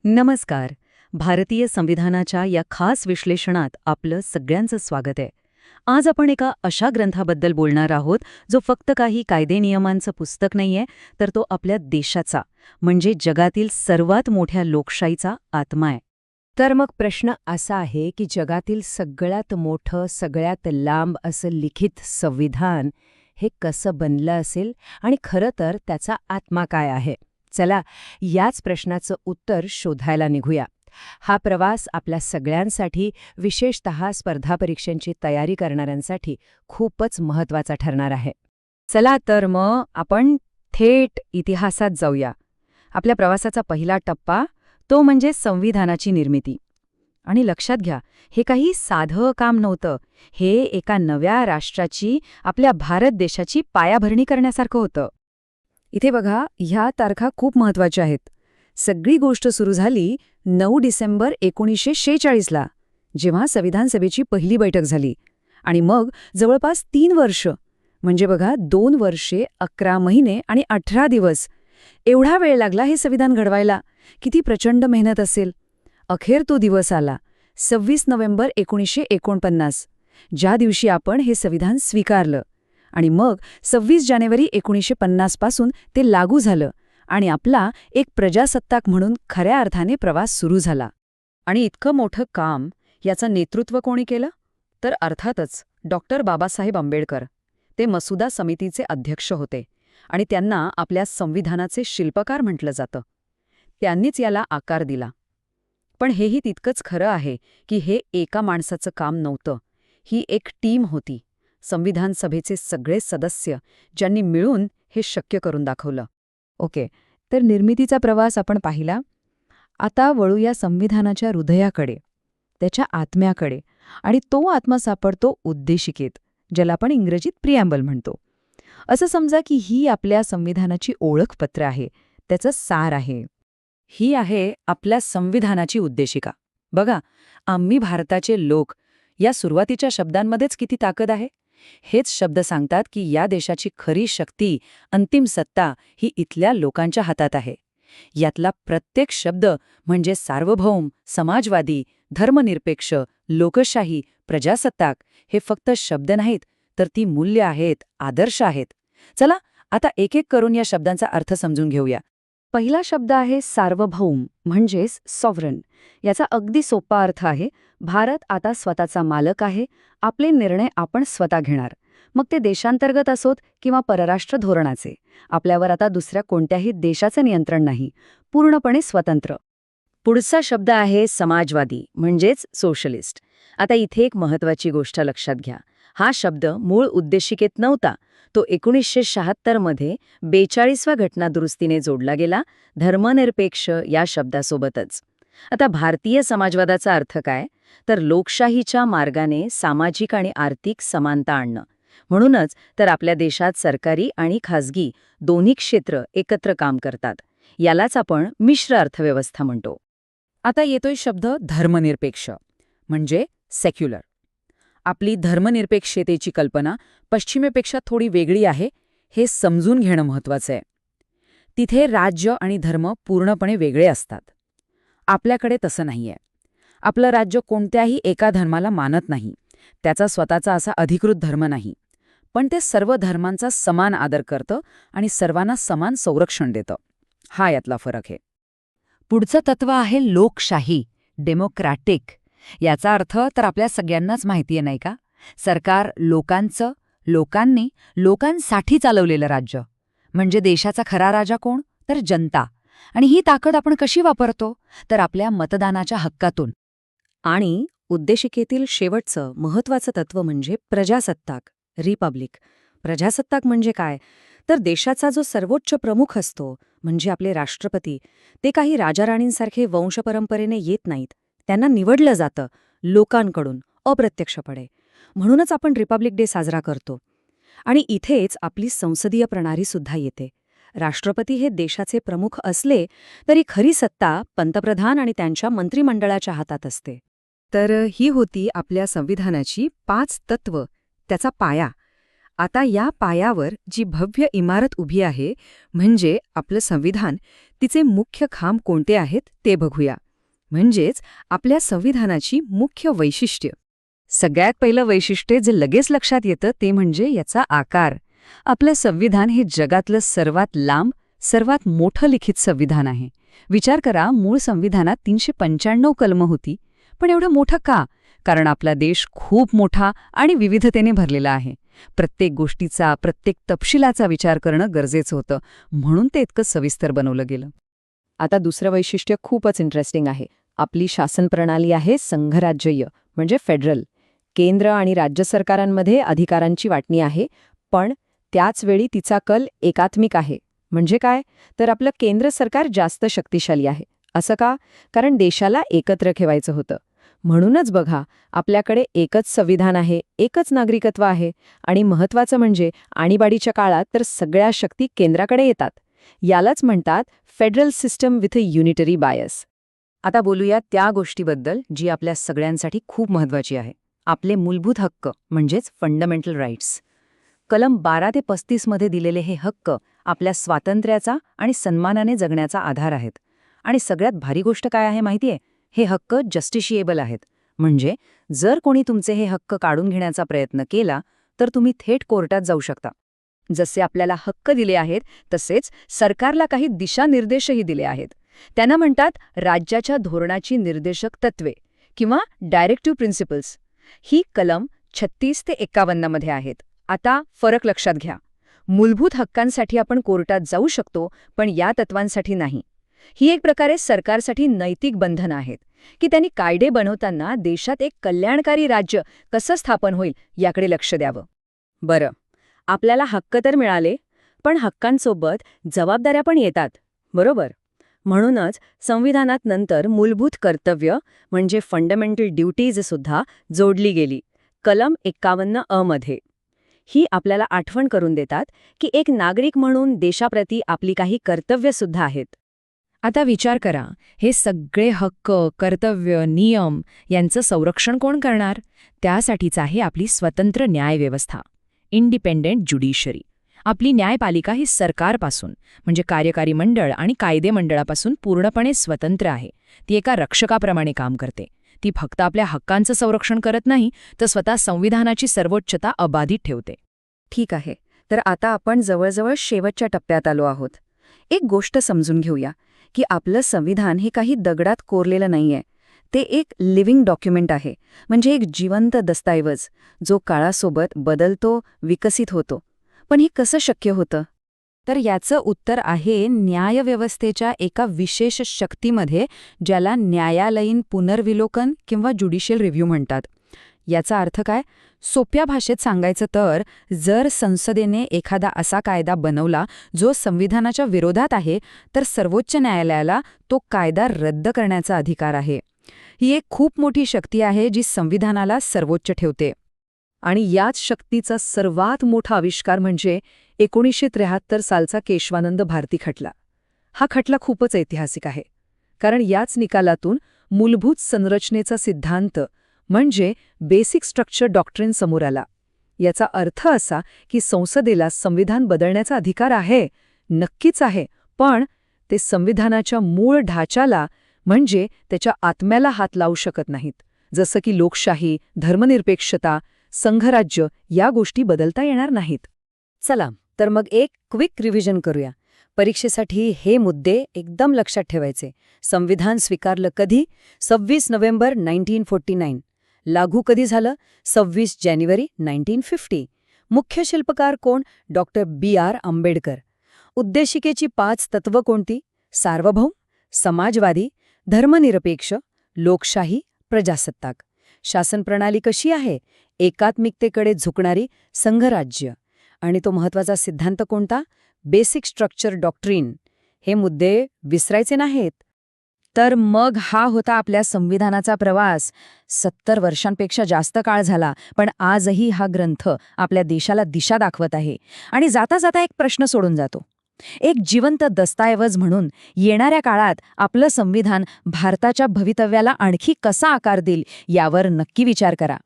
नमस्कार. भारतीय संविधानाच्या या खास विश्लेषणात आपलं सगळ्यांचं स्वागत आहे. आज आपण एका अशा ग्रंथाबद्दल बोलणार आहोत जो फक्त काही कायदे नियमांचं पुस्तक नाहीये, तर तो आपल्या देशाचा म्हणजे जगातील सर्वात मोठ्या लोकशाहीचा आत्मा आहे. तर मग प्रश्न असा आहे की जगातील सगळ्यात मोठं, सगळ्यात लांब असं लिखित संविधान हे कसं बनलं असेल आणि खरं तर त्याचा आत्मा काय आहे? चला, याच प्रश्नाचं उत्तर शोधायला निघूया. हा प्रवास आपल्या सगळ्यांसाठी, विशेषतः स्पर्धा परीक्षांची तयारी करणाऱ्यांसाठी खूपच महत्त्वाचा ठरणार आहे. चला तर मग आपण थेट इतिहासात जाऊया. आपल्या प्रवासाचा पहिला टप्पा तो म्हणजे संविधानाची निर्मिती. आणि लक्षात घ्या, हे काही साधं काम नव्हतं. हे एका नव्या राष्ट्राची, आपल्या भारत देशाची पायाभरणी करण्यासारखं होतं. इथे बघा, ह्या तारखा खूप महत्त्वाच्या आहेत. सगळी गोष्ट सुरू झाली 9 डिसेंबर 1946ला, जेव्हा संविधान सभेची पहिली बैठक झाली. आणि मग जवळपास 3 वर्ष, म्हणजे बघा 2 वर्षे 11 महिने आणि 18 दिवस, एवढा वेळ लागला हे संविधान घडवायला. किती प्रचंड मेहनत असेल. अखेर तो दिवस आला, 26 नोव्हेंबर 1949, ज्या दिवशी आपण हे संविधान स्वीकारलं. आणि मग 26 जानेवारी 1950 पासून ते लागू झालं आणि आपला एक प्रजासत्ताक म्हणून खऱ्या अर्थाने प्रवास सुरू झाला. आणि इतकं मोठं काम याचं नेतृत्व कोणी केलं? तर अर्थातच डॉक्टर बाबासाहेब आंबेडकर. ते मसुदा समितीचे अध्यक्ष होते आणि त्यांना आपल्या संविधानाचे शिल्पकार म्हटलं जातं. त्यांनीच याला आकार दिला. पण हेही तितकंच खरं आहे की हे एका माणसाचं काम नव्हतं. ही एक टीम होती, संविधान सभेचे सगळे सदस्य, ज्यांनी मिळून हे शक्य करून दाखवलं. ओके, तर निर्मितीचा प्रवास आपण पाहिला. आता वळूया संविधानाच्या हृदयाकडे, त्याच्या आत्म्याकडे. आणि तो आत्मा सापडतो उद्देशिकेत, ज्याला आपण इंग्रजीत प्रिॲम्बल म्हणतो. असं समजा की ही आपल्या संविधानाची ओळखपत्र आहे, त्याचं सार आहे. ही आहे आपल्या संविधानाची उद्देशिका. बघा, आम्ही भारताचे लोक, या सुरुवातीच्या शब्दांमध्येच किती ताकद आहे. हेच शब्द सांगतात की या देशाची खरी शक्ती, अंतिम सत्ता ही इथल्या लोकांच्या हातात आहे. यातला प्रत्येक शब्द म्हणजे सार्वभौम, समाजवादी, धर्मनिरपेक्ष, लोकशाही, प्रजासत्ताक हे फक्त शब्द नाहीत, तर ती मूल्य आहेत, आदर्श आहेत. चला, आता एक एक करून या शब्दांचा अर्थ समजून घेऊया. पहिला शब्द आहे सार्वभौम, म्हणजेच सॉव्हरन. याचा अगदी सोपा अर्थ आहे, भारत आता स्वतःचा मालक आहे, आपले निर्णय आपण स्वतः घेणार. मग ते देशांतर्गत असोत किंवा परराष्ट्र धोरणाचे. आपल्यावर आता दुसऱ्या कोणत्याही देशाचं नियंत्रण नाही, पूर्णपणे स्वतंत्र. पुढचा शब्द आहे समाजवादी, म्हणजेच सोशलिस्ट. आता इथे एक महत्त्वाची गोष्ट लक्षात घ्या. हा शब्द मूळ उद्देशिकेत नव्हता. तो 1976 मध्ये 42व्या घटनादुरुस्तीने जोडला गेला, धर्मनिरपेक्ष या शब्दासोबतच. आता भारतीय समाजवादाचा अर्थ काय? तर लोकशाहीच्या मार्गाने सामाजिक आणि आर्थिक समानता आणणं. म्हणूनच तर आपल्या देशात सरकारी आणि खाजगी दोन्ही क्षेत्र एकत्र काम करतात. यालाच आपण मिश्र अर्थव्यवस्था म्हणतो. आता येतोय शब्द धर्मनिरपेक्ष, म्हणजे सेक्युलर. आपली धर्मनिरपेक्षतेची कल्पना पश्चिमेपेक्षा थोडी वेगळी आहे, हे समजून घेणं महत्त्वाचं आहे. तिथे राज्य आणि धर्म पूर्णपणे वेगळे असतात. आपल्याकडे तसं नाहीये. आपलं राज्य कोणत्याही एका धर्माला मानत नाही, त्याचा स्वतःचा असा अधिकृत धर्म नाही. पण ते सर्व धर्मांचा समान आदर करतं आणि सर्वांना समान संरक्षण देतं. हा यातला फरक आहे. पुढचं तत्व आहे लोकशाही, डेमोक्रॅटिक. याचा अर्थ तर आपल्या सगळ्यांनाच माहिती आहे, नाही का? सरकार लोकांचं, लोकांनी, लोकांसाठी चालवलेलं राज्य. म्हणजे देशाचा खरा राजा कोण? तर जनता. आणि ही ताकद आपण कशी वापरतो? तर आपल्या मतदानाच्या हक्कातून. आणि उद्देशिकेतील शेवटचं महत्त्वाचं तत्व म्हणजे प्रजासत्ताक, रिपब्लिक. प्रजासत्ताक म्हणजे काय? तर देशाचा जो सर्वोच्च प्रमुख असतो, म्हणजे आपले राष्ट्रपती, ते काही राजाराणींसारखे वंशपरंपरेने येत नाहीत. त्यांना निवडलं जातं लोकांकडून, अप्रत्यक्षपणे. म्हणूनच आपण रिपब्लिक डे साजरा करतो. आणि इथेच आपली संसदीय प्रणालीसुद्धा येते. राष्ट्रपती हे देशाचे प्रमुख असले तरी खरी सत्ता पंतप्रधान आणि त्यांच्या मंत्रिमंडळाच्या हातात असते. तर ही होती आपल्या संविधानाची 5 तत्व, त्याचा पाया. आता या पायावर जी भव्य इमारत उभी आहे, म्हणजे आपलं संविधान, तिचे मुख्य खांब कोणते आहेत ते बघूया. म्हणजेच आपल्या संविधानाची मुख्य वैशिष्ट्य. सगळ्यात पहिलं वैशिष्ट्य जे लगेच लक्षात येतं ते म्हणजे याचा आकार. आपलं संविधान हे जगातलं सर्वात लांब, सर्वात मोठं लिखित संविधान आहे. विचार करा, मूळ संविधानात 395 कलमं होती. पण एवढं मोठं का? कारण आपला देश खूप मोठा आणि विविधतेने भरलेला आहे. प्रत्येक गोष्टीचा, प्रत्येक तपशिलाचा विचार करणं गरजेचं होतं. म्हणून ते इतकं सविस्तर बनवलं गेलं. आता दुसरं वैशिष्ट्य खूपच इंटरेस्टिंग आहे. आपली शासन प्रणाली आहे संघराज्यीय, म्हणजे फेडरल. केंद्र आणि राज्य सरकारांमध्ये अधिकारांची वाटणी आहे, पण त्याचवेळी तिचा कल एकात्मिक आहे. म्हणजे काय? तर आपलं केंद्र सरकार जास्त शक्तिशाली आहे. असं का? कारण देशाला एकत्र ठेवायचं होतं. म्हणूनच बघा, आपल्याकडे एकच संविधान आहे, एकच नागरिकत्व आहे, आणि महत्त्वाचं म्हणजे आणीबाणीच्या काळात तर सगळ्या शक्ती केंद्राकडे येतात. यालाच म्हणतात federal system with a unitary bias. आता बोलूया त्या गोष्टीबद्दल जी आपल्या सगळ्यांसाठी खूप महत्त्वाची आहे. आपले मूलभूत हक्क, म्हणजेच फंडामेंटल राईट्स. कलम 12 ते 35 मध्ये दिलेले हे हक्क आपल्या स्वातंत्र्याचा आणि सन्मानाने जगण्याचा आधार आहेत. आणि सगळ्यात भारी गोष्ट काय आहे माहितीये? हे हक्क जस्टिशिएबल आहेत. म्हणजे जर कोणी तुमचे हे हक्क काढून घेण्याचा प्रयत्न केला तर तुम्ही थेट कोर्टात जाऊ शकता. जसे आपल्याला हक्क दिले आहेत तसेच सरकारला काही दिशानिर्देशही दिले आहेत. त्यांना म्हणतात राज्याच्या धोरणाची निर्देशक तत्वे किंवा डायरेक्टिव्ह प्रिन्सिपल्स. ही कलम 36 ते 51 मध्ये आहेत. आता फरक लक्षात घ्या. मूलभूत हक्कांसाठी आपण कोर्टात जाऊ शकतो, पण या तत्वांसाठी नाही. ही एक प्रकारे सरकारसाठी नैतिक बंधनं आहेत की त्यांनी कायदे बनवताना देशात एक कल्याणकारी राज्य कसं स्थापन होईल याकडे लक्ष द्यावं. बरं, आपल्याला हक्क तर मिळाले, पण हक्कांसोबत जबाबदाऱ्या पण येतात, बरोबर? म्हणूनच संविधानात नंतर मूलभूत कर्तव्य म्हणजे फंडामेंटल ड्युटीज सुद्धा जोडली गेली, कलम 51 मध्ये. ही आपल्याला आठवण करून देतात की एक नागरिक म्हणून देशाप्रती आपली काही कर्तव्यसुद्धा आहेत. आता विचार करा, हे सगळे हक्क, कर्तव्य, नियम यांचं संरक्षण कोण करणार? त्यासाठीच आहे आपली स्वतंत्र न्यायव्यवस्था, इंडिपेंडेंट ज्युडिशरी. आपली न्यायपालिका ही सरकारपासून, म्हणजे कार्यकारी मंडळ आणि कायदे मंडळापासून पूर्णपणे स्वतंत्र आहे. ती एका रक्षकाप्रमाणे काम करते. ती फक्त आपल्या हक्कांचं संरक्षण करत नाही, तर स्वतः संविधानाची सर्वोच्चता अबाधित ठेवते. ठीक आहे, तर आता आपण जवळजवळ शेवटच्या टप्प्यात आलो आहोत. एक गोष्ट समजून घेऊया की आपलं संविधान हे काही दगडात कोरलेलं नाहीये. ते एक लिव्हिंग डॉक्युमेंट आहे, म्हणजे एक जिवंत दस्तऐवज जो काळासोबत बदलतो, विकसित होतो. पण हे कसं शक्य होतं? तर याचं उत्तर आहे न्यायव्यवस्थेच्या एका विशेष शक्तीमध्ये, ज्याला न्यायालयीन पुनर्विलोकन किंवा ज्युडिशियल रिव्ह्यू म्हणतात. याचा अर्थ काय? सोप्या भाषेत सांगायचं तर, जर संसदेने एखादा असा कायदा बनवला जो संविधानाच्या विरोधात आहे, तर सर्वोच्च न्यायालयाला तो कायदा रद्द करण्याचा अधिकार आहे. ही एक खूप मोठी शक्ती आहे जी संविधानाला सर्वोच्च ठेवते. आणि याच शक्तीचा सर्वात मोठा आविष्कार म्हणजे 1973 सालचा केशवानंद भारती खटला. हा खटला खूपच ऐतिहासिक आहे, कारण याच निकालातून मूलभूत संरचनेचा सिद्धांत म्हणजे बेसिक स्ट्रक्चर डॉक्ट्रिन समोर आला. याचा अर्थ असा की संसदेला संविधान बदलण्याचा अधिकार आहे, नक्कीच आहे, पण ते संविधानाच्या मूळ ढाच्याला म्हणजे त्याच्या आत्म्याला हात लावू शकत नाहीत. जसं की लोकशाही, धर्मनिरपेक्षता, संघराज्य या गोष्टी बदलता येणार नाहीत. चला, तर मग एक क्विक रिव्हिजन करूया. परीक्षेसाठी हे मुद्दे एकदम लक्षात ठेवायचे. संविधान स्वीकारलं कधी? 26 नोव्हेंबर 1949. लागू कधी झालं? 26 जानेवारी 1950. मुख्य शिल्पकार कोण? Doctor B.R. आंबेडकर. उद्देशिकेची 5 तत्व कोणती? सार्वभौम, समाजवादी, धर्मनिरपेक्ष, लोकशाही, प्रजासत्ताक. शासन प्रणाली कशी आहे? एकात्मिकतेकडे झुकणारी, संघराज्य. आणि तो महत्वाचा सिद्धांत कोणता? Basic structure doctrine. हे मुद्दे विसरायचे नाहीत. तर मग हा होता आपल्या संविधानाचा प्रवास. 70 वर्षांपेक्षा जास्त काळ झाला, पण आजही हा ग्रंथ आपल्या देशाला दिशा दाखवत आहे. आणि जाता जाता एक प्रश्न सोडून जातो. एक जिवंत दस्तऐवज म्हणून येणाऱ्या काळात आपलं संविधान भारताच्या भवितव्याला आणखी कसा आकार देईल यावर नक्की विचार करा.